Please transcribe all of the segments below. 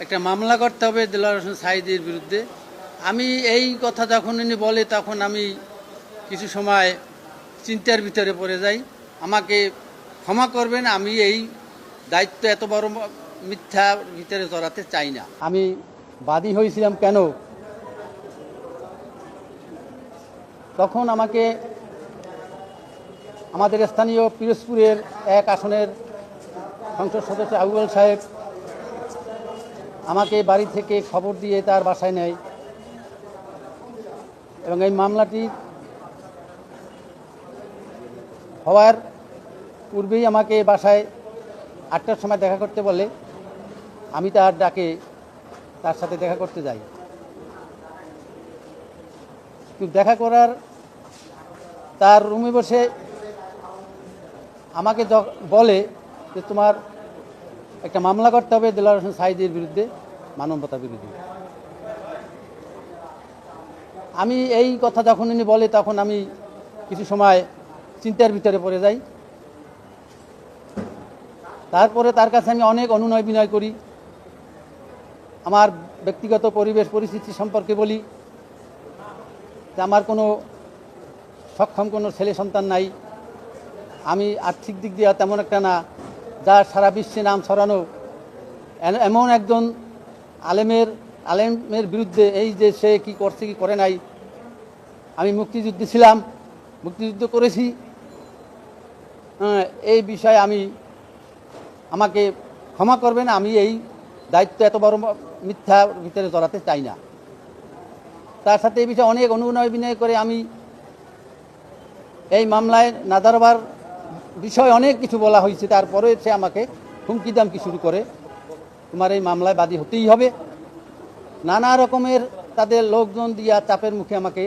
একটা মামলা করতে হবে দেলোয়ার হোসেন সাঈদীর বিরুদ্ধে। আমি এই কথা যখন উনি বলে তখন আমি কিছু সময় চিন্তার ভিতরে পড়ে যাই। আমাকে ক্ষমা করবেন, আমি এই দায়িত্ব এত বড় মিথ্যার ভিতরে জড়াতে চাই না। আমি বাদী হয়েছিলাম কেন, তখন আমাকে আমাদের স্থানীয় পিরোজপুরের এক আসনের সংসদ সদস্য আবুল সাহেব আমাকে বাড়ি থেকে খবর দিয়ে তার বাসায় নেয় এবং এই মামলাটি হওয়ার পূর্বেই আমাকে বাসায় 8টার সময় দেখা করতে বলে। আমি তার ডাকে তার সাথে দেখা করতে যাই। কিন্তু দেখা করার তার রুমে বসে আমাকে বলে যে তোমার একটা মামলা করতে হবে দেলোয়ার হোসেন সাঈদীর বিরুদ্ধে, মানবতা বিরোধী। আমি এই কথা যখন উনি বলে তখন আমি কিছু সময় চিন্তার ভিতরে পড়ে যাই। তারপরে তার কাছে আমি অনেক অনুনয় বিনয় করি, আমার ব্যক্তিগত পরিবেশ পরিস্থিতি সম্পর্কে বলি যে আমার কোনো সক্ষম কোনো ছেলে সন্তান নাই, আমি আর্থিক দিক দিয়ে তেমন একটা না, যার সারা বিশ্বে নাম ছড়ানো এমন একজন আলেমের বিরুদ্ধে এই যে সে কি করছে কি করে নাই। আমি মুক্তিযুদ্ধে ছিলাম, মুক্তিযুদ্ধ করেছি, এই বিষয়ে আমাকে ক্ষমা করবেন, আমি এই দায়িত্ব এত বড় মিথ্যার ভিতরে জড়াতে চাই না। তার সাথে এই বিষয়ে অনেক অনুনয় বিনয় করে আমি এই মামলায় না দাঁড়াবার বিষয় অনেক কিছু বলা হয়েছে। তারপরে সে আমাকে হুমকি দামকি শুরু করে, তোমার এই মামলায় বাদী হতেই হবে। নানা রকমের তাদের লোকজন দিয়া চাপের মুখে আমাকে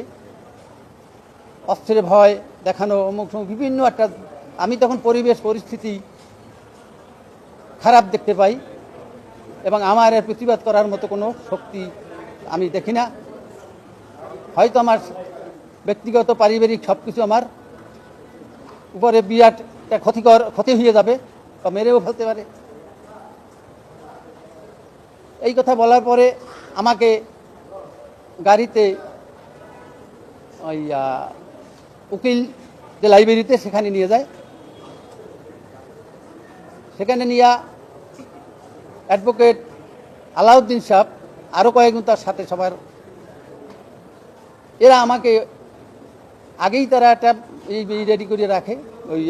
অস্ত্রের ভয় দেখানো, অমুক বিভিন্ন একটা, আমি তখন পরিবেশ পরিস্থিতি খারাপ দেখতে পাই এবং আমার এর প্রতিবাদ করার মতো কোনো শক্তি আমি দেখি না। হয়তো আমার ব্যক্তিগত পারিবারিক সব কিছু আমার উপরে বিরাট ক্ষতি হয়ে যাবে বা মেরেও ফেলতে পারে। এই কথা বলার পরে আমাকে গাড়িতে ওই উকিল যে লাইব্রেরিতে সেখানে নিয়ে যায়। সেখানে নিয়ে অ্যাডভোকেট আলাউদ্দিন সাহেব আরও কয়েকজন তার সাথে সবার, এরা আমাকে আগেই তারা একটা রেডি করে রাখে, ওই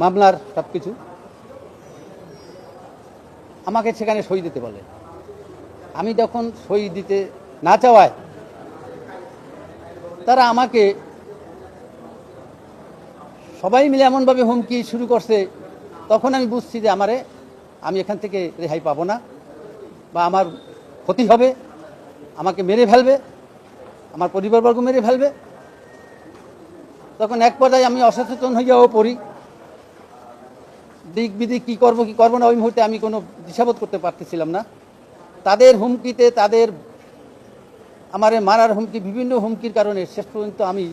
মামলার সব কিছু। আমাকে সেখানে সই দিতে বলে। আমি যখন সই দিতে না চাওয়ায় তারা আমাকে সবাই মিলে এমনভাবে হুমকি শুরু করছে, তখন আমি বুঝছি যে আমি এখান থেকে রেহাই পাবো না বা আমার ক্ষতি হবে, আমাকে মেরে ফেলবে, আমার পরিবারবর্গ মেরে ফেলবে। তখন এক পর্যায়ে আমি অসচেতন হইয়াও পড়ি, দিক বিদিক কী করবো না ওই মুহূর্তে আমি কোনো দিশাবোধ করতে পারতেছিলাম না। তাদের হুমকিতে, আমারে মারার হুমকি, বিভিন্ন হুমকির কারণে শেষ পর্যন্ত আমি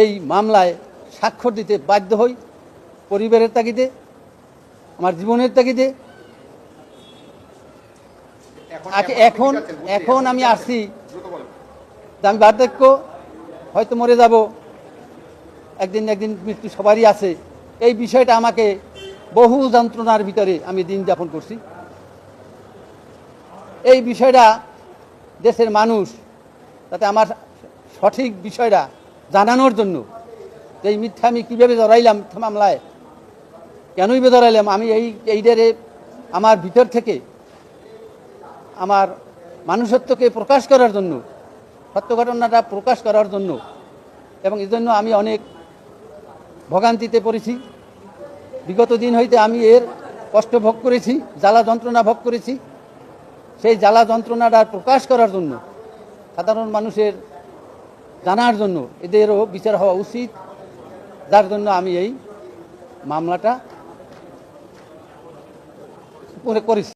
এই মামলায় স্বাক্ষর দিতে বাধ্য হই, পরিবারের তাগিদে, আমার জীবনের তাগিদে। এখন আমি আসছি, আমি বার্ধক্য, হয়তো মরে যাব, একদিন মৃত্যু সবারই আছে। এই বিষয়টা আমাকে বহু যন্ত্রণার ভিতরে আমি দিন যাপন করছি। এই বিষয়টা দেশের মানুষ তাতে আমার সঠিক বিষয়টা জানানোর জন্য, যে এই মিথ্যা আমি কীভাবে জড়াইলাম মিথ্যা মামলায়, কেনই জড়াইলাম, আমি এইটারে আমার ভিতর থেকে আমার মানুষত্বকে প্রকাশ করার জন্য, সত্য ঘটনাটা প্রকাশ করার জন্য, এবং এই জন্য আমি অনেক ভোগান্তিতে পড়েছি। বিগত দিন হইতে আমি এর কষ্ট ভোগ করেছি, জ্বালা যন্ত্রণা ভোগ করেছি। সেই জ্বালা যন্ত্রণাটা প্রকাশ করার জন্য, সাধারণ মানুষের জানার জন্য, এদেরও বিচার হওয়া উচিত, যার জন্য আমি এই মামলাটা করেছি।